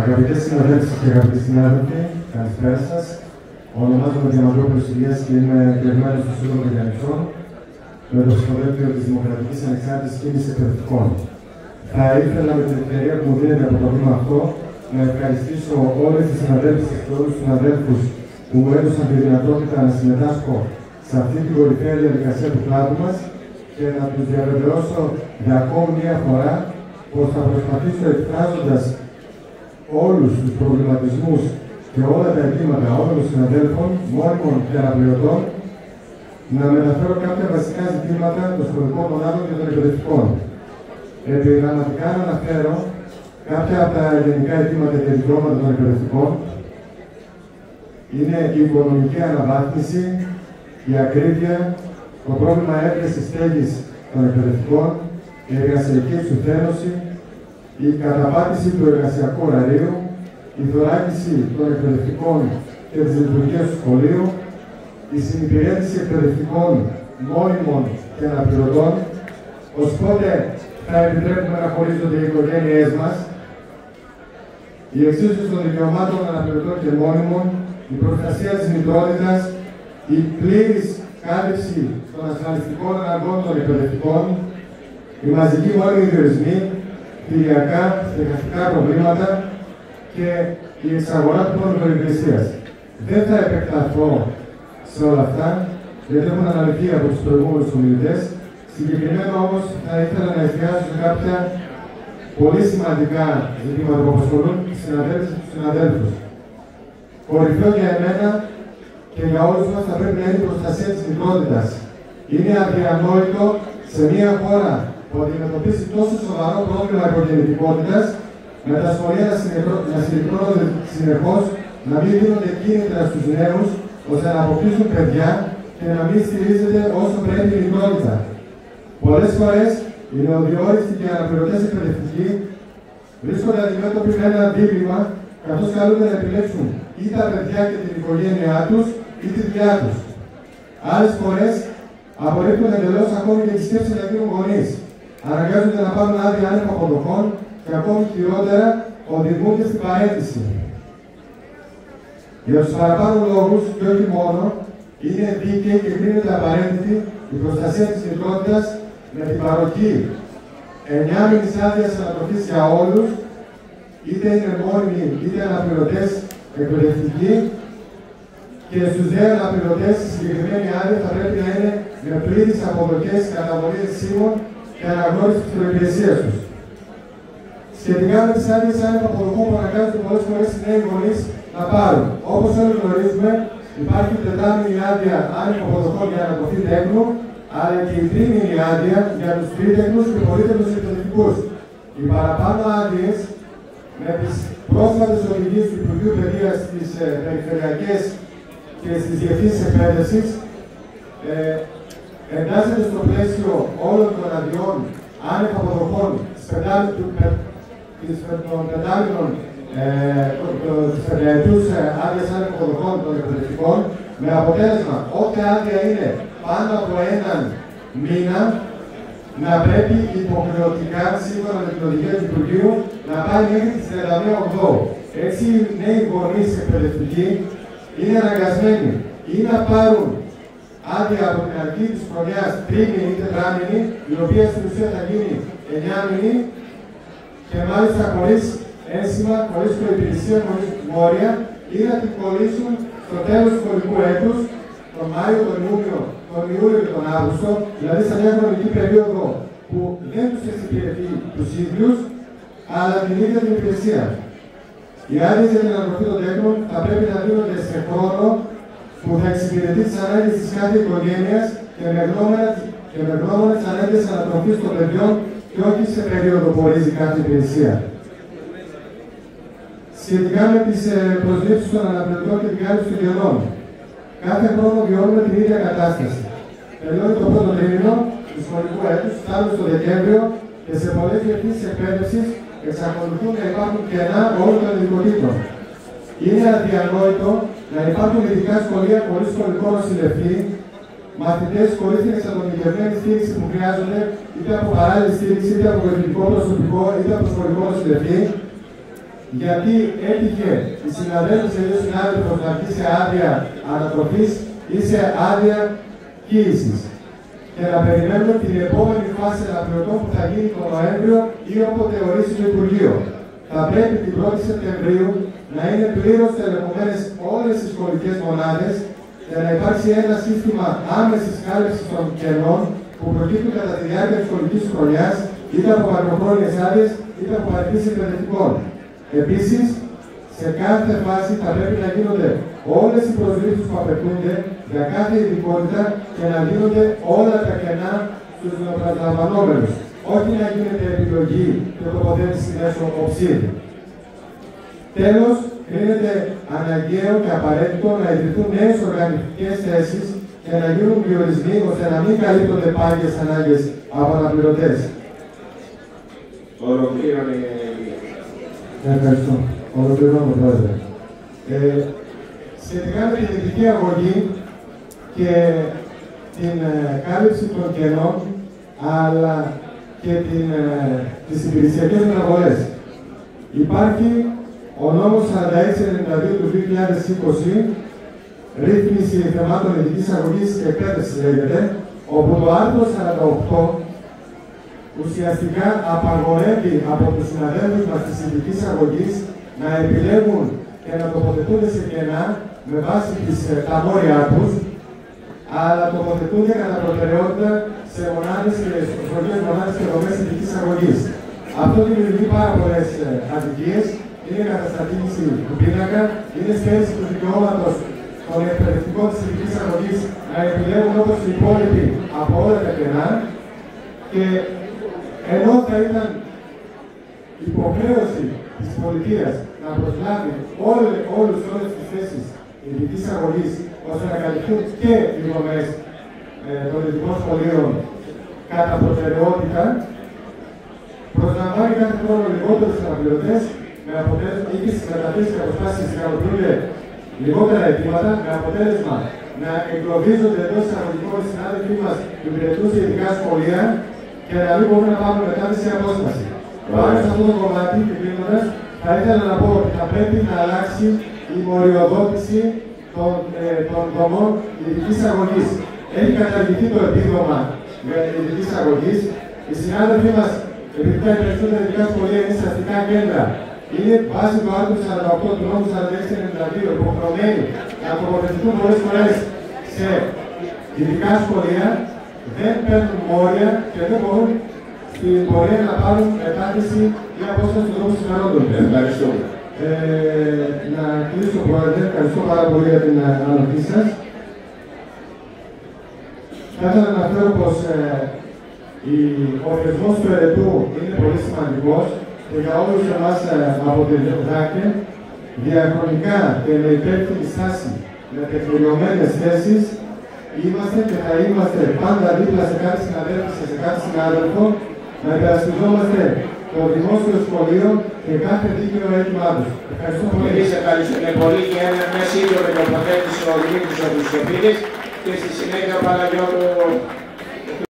Αγαπητές συναδέλφοι και αγαπητοί συνάδελφοι, καλησπέρα σας. Ονομάζομαι Διαμαντόπουλος Ηλίας και είμαι εκλεγμένος του Σύλλογου Μηχανικών με το ψηφοδέλτιο της Δημοκρατικής Ανεξάρτητης Κίνησης Εκπαιδευτικών. Θα ήθελα με την ευκαιρία που μου δίνεται από το βήμα αυτό να ευχαριστήσω όλες τις συναδέλφους και όλους τους συναδέλφους που μου έδωσαν τη δυνατότητα να συμμετάσχω σε αυτή την κορυφαία διαδικασία του κλάδου μας και να τους διαβεβαιώσω για ακόμη μία φορά πως θα προσπαθήσω, εκφράζοντας όλους τους προβληματισμούς και όλα τα αιτήματα όλων των συναδέλφων, μόνιμων και αναπληρωτών, να μεταφέρω κάποια βασικά ζητήματα των σχολικών μονάδων και των εκπαιδευτικών. Επιγραμματικά να αναφέρω κάποια από τα γενικά αιτήματα και δικαιώματα των εκπαιδευτικών. Είναι η οικονομική αναβάθμιση, η ακρίβεια, το πρόβλημα έβρεσης στέγης των εκπαιδευτικών, η εργασιακή εξουθένωση, η καταπάτηση του εργασιακού ωραρίου, η θωράκιση των εκπαιδευτικών και της λειτουργίας του σχολείου, η συνυπηρέτηση εκπαιδευτικών μόνιμων και αναπληρωτών, ως πότε θα επιτρέπουμε να χωρίζονται οι οικογένειές μας, η εξίσωση των δικαιωμάτων αναπληρωτών και μόνιμων, η προστασία της μητρότητας, η πλήρης κάλυψη των ασφαλιστικών αναγκών των εκπαιδευτικών, οι μαζικοί μόνιμοι διορισμοί, κτηριακά, στεγαστικά προβλήματα και η εξαγορά του χρόνου υπηρεσίας. Δεν θα επεκταθώ σε όλα αυτά, γιατί έχουν αναλυθεί από τους προηγούμενους ομιλητές. Συγκεκριμένα όμως θα ήθελα να εστιάσω σε κάποια πολύ σημαντικά ζητήματα που απασχολούν τους συναδέλφους και τους συναδέλφους. Κορυφαίο για εμένα και για όλους μας θα πρέπει να είναι η προστασία της μητρότητας. Είναι αδιανόητο σε μια χώρα που αντιμετωπίσει τόσο σοβαρό πρόβλημα υπογεννητικότητας, με τα σχολεία να συγκεντρώνονται συνεχώς, να μην δίνονται κίνητρα στους νέους, ώστε να αποκτήσουν παιδιά και να μην στηρίζεται όσο πρέπει η μητρότητα. Πολλές φορές οι νεοδιόριστοι και αναπληρωτές εκπαιδευτικοί βρίσκονται αντιμέτωποι με ένα δίλημμα, καθώς καλούνται να επιλέξουν ή τα παιδιά και την οικογένειά τους ή τη δουλειά τους. Άλλες φορές απορρίπτουν εντελώς ακόμη και τη σκέψη να γίνουν γονείς. Αναγκάζονται να πάρουν άδεια άνευ αποδοχών και ακόμη χειρότερα οδηγούνται στην παραίτηση. Για τους παραπάνω λόγους, και όχι μόνο, είναι δίκαιη και κρίνεται απαραίτητη η προστασία της μητρότητας με την παροχή 9 μήνες άδειας ανατροφής για όλους, είτε είναι μόνιμοι είτε αναπληρωτές εκπαιδευτικοί, και στους νέους αναπληρωτές η συγκεκριμένη άδεια θα πρέπει να είναι με πλήρεις αποδοχές, καταβολή ρησίμων και αναγνώριση της προϋπηρεσίας τους. Σχετικά με τις άδειες άνευ αποδοχών που αναγκάζονται πολλές φορές οι νέοι γονείς να πάρουν. Όπως όλοι γνωρίζουμε, υπάρχει η τετράμηνη άδεια άνευ αποδοχών για ανατροφή τέκνου, αλλά και η τρίμηνη άδεια για τους τρίτεκνους και πολύτεκνους εκπαιδευτικούς. Οι παραπάνω άδειες, με τις πρόσφατες οδηγίες του Υπουργείου Παιδείας στις περιφερειακές και στις διευθύνσεις εκπαίδευσης, εντάσσεται στο πλαίσιο όλων των αδειών άνευ αποδοχών της πενταετούς άδειας άνευ αποδοχών των εκπαιδευτικών, με αποτέλεσμα όποτε άδεια είναι πάνω από έναν μήνα να πρέπει υποχρεωτικά, σύμφωνα με την οδηγία του Υπουργείου, να πάει μέχρι τις 31 Οκτώου. Έτσι, οι νέοι γονείς εκπαιδευτικοί είναι αναγκασμένοι ή να πάρουν άδεια από την αρχή της χρονιάς τρίμηνη ή τετράμηνη, η οποία στην ουσία θα γίνει 9 μήνη, και μάλιστα χωρίς ένσημα, χωρίς προϋπηρεσία, χωρίς μόρια, ή να την κολλήσουν στο τέλος του σχολικού έτους, τον Μάιο, τον Ιούλιο και τον Αύγουστο, δηλαδή σε μια χρονική περίοδο που δεν τους εξυπηρετεί τους ίδιους, αλλά την ίδια την υπηρεσία. Οι άδειες για την ανατροφή των τέκνων θα πρέπει να δίνονται σε χρόνο που θα εξυπηρετεί τις ανάγκες της κάθε οικογένειας και με γνώμονα τις ανάγκες ανατροφής των παιδιών και όχι σε περίοδο που ορίζει κάθε υπηρεσία. Σχετικά με τις προσλήψεις των αναπληρωτών και την κάλυψη των κενών, κάθε χρόνο βιώνουμε την ίδια κατάσταση. Τελειώνει το πρώτο τρίμηνο του σχολικού έτους, φτάνουμε στο Δεκέμβριο και σε πολλές διευθύνσεις εκπαίδευσης εξακολουθούν να υπάρχουν κενά όλων των ειδικοτήτων. Είναι αδιανόητο να υπάρχουν ειδικά σχολεία χωρίς σχολικό νοσηλευτή, μαθητές χωρίς την εξατομικευμένη στήριξη που χρειάζονται, είτε από παράλληλη στήριξη, είτε από βοηθητικό προσωπικό, είτε από σχολικό νοσηλευτή, γιατί έτυχε η συναδέλφος ή ο συνάδελφος να βγει σε άδεια ανατροφής ή σε άδεια κοίησης. Και να περιμένουμε την επόμενη φάση αναπληρωτών που θα γίνει τον Νοέμβριο ή όποτε ορίσει το Υπουργείο. Θα πρέπει την 1η Σεπτεμβρίου να είναι πλήρως τελεχωμένες όλες οι σχολικές μονάδες για να υπάρξει ένα σύστημα άμεσης κάλυψης των κενών που προκύπτουν κατά τη διάρκεια της σχολικής χρονιάς, είτε από μακροχρόνιες άδειες, είτε από παρεκκλήσεις εκπαιδευτικών. Επίσης, σε κάθε φάση θα πρέπει να γίνονται όλες οι προσλήψεις που απαιτούνται για κάθε ειδικότητα και να γίνονται όλα τα κενά στους νεοπροσλαμβανόμενους. Όχι να γίνεται επιλογή και τοποθέτηση μέσω οψίδι. Τέλος, κρίνεται αναγκαίο και απαραίτητο να ιδρυθούν νέες οργανωτικές θέσεις και να γίνουν διορισμοί ώστε να μην καλύπτονται πάγιες ανάγκες από αναπληρωτές. Ολοκλήρωνε. Ευχαριστώ. Ολοκληρώνω, Πρόεδρε. Σχετικά με την ειδική αγωγή και την κάλυψη των κενών, αλλά και τις υπηρεσιακές μεταβολές. Υπάρχει ο νόμος 4692 του 2020, ρύθμιση θεμάτων ειδικής αγωγής και εκπαίδευσης λέγεται, όπου το άρθρο 48 ουσιαστικά απαγορεύει από τους συναδέλφους μας της ειδικής αγωγής να επιλέγουν και να τοποθετούνται σε κενά με βάση τα μόρια τους, αλλά τοποθετούνται κατά προτεραιότητα σε μονάδες και σχολικές μονάδες και δομές ειδικής αγωγής. Αυτό δημιουργεί πάρα πολλές αδικίες, είναι καταστατήγηση του πίνακα, είναι στέρηση του δικαιώματος των εκπαιδευτικών της ειδικής αγωγής να επιλέγουν όπως οι υπόλοιποι από όλα τα κενά, και ενώ θα ήταν υποχρέωση της πολιτείας να προσλάβει όλες τις θέσεις ειδικής αγωγής ώστε να καλυφθούν και οι δομές των ειδικών σχολείων κατά προτεραιότητα, προσλαμβάνει κάθε χρόνο λιγότερους αναπληρωτές με αποτέλεσμα ή και στις καταθέσεις και αποστάσεις ικανοποιούνται λιγότερα αιτήματα, με αποτέλεσμα να εγκλωβίζονται εντός εισαγωγικών οι συνάδελφοί μας που υπηρετούν σε ειδικά σχολεία και να μην μπορούν να πάρουν μετάδυση απόσταση. Πάνω σε αυτό το κομμάτι και κλείνοντας, θα ήθελα να πω ότι θα πρέπει να αλλάξει η μοριοδότηση των δομών ειδικής αγωγής. Έχει καταργηθεί το επίδομα ειδικής αγωγής. Οι συνάδελφοί μας, επειδή τα υπηρετούν ειδικά σχολεία, είναι σε αστικά κέντρα. Είναι βάσει του άρθρου 48 του νόμου 4692 υποχρεωμένοι να τοποθετηθούν πολλές φορές σε ειδικά σχολεία, δεν παίρνουν μόρια και δεν μπορούν στην πορεία να πάρουν μετάθεση ή απόσταση του νόμου συμφερόντων. Ευχαριστώ. Να κλείσω, Πρόεδρε. Ευχαριστώ πάρα πολύ για την ανοχή σας. Θα ήθελα να αναφέρω πως ο θεσμός του ερετού είναι πολύ σημαντικός και για όλους εμάς από τη ΔΑΚΕ διαχρονικά και με υπεύθυνη στάση με τεκμηριωμένες θέσεις είμαστε και θα είμαστε πάντα δίπλα σε κάθε συναδέλφο και σε κάθε συνάδελφο να υπερασπιζόμαστε το δημόσιο σχολείο και κάθε δίκαιο αίτημά τους. Ευχαριστώ πολύ. Εμείς ευχαριστούμε πολύ και μια σύντομη τοποθέτηση ο Δημήτρης Χριστοφίδης και στη συνέχεια ο Παναγιώτου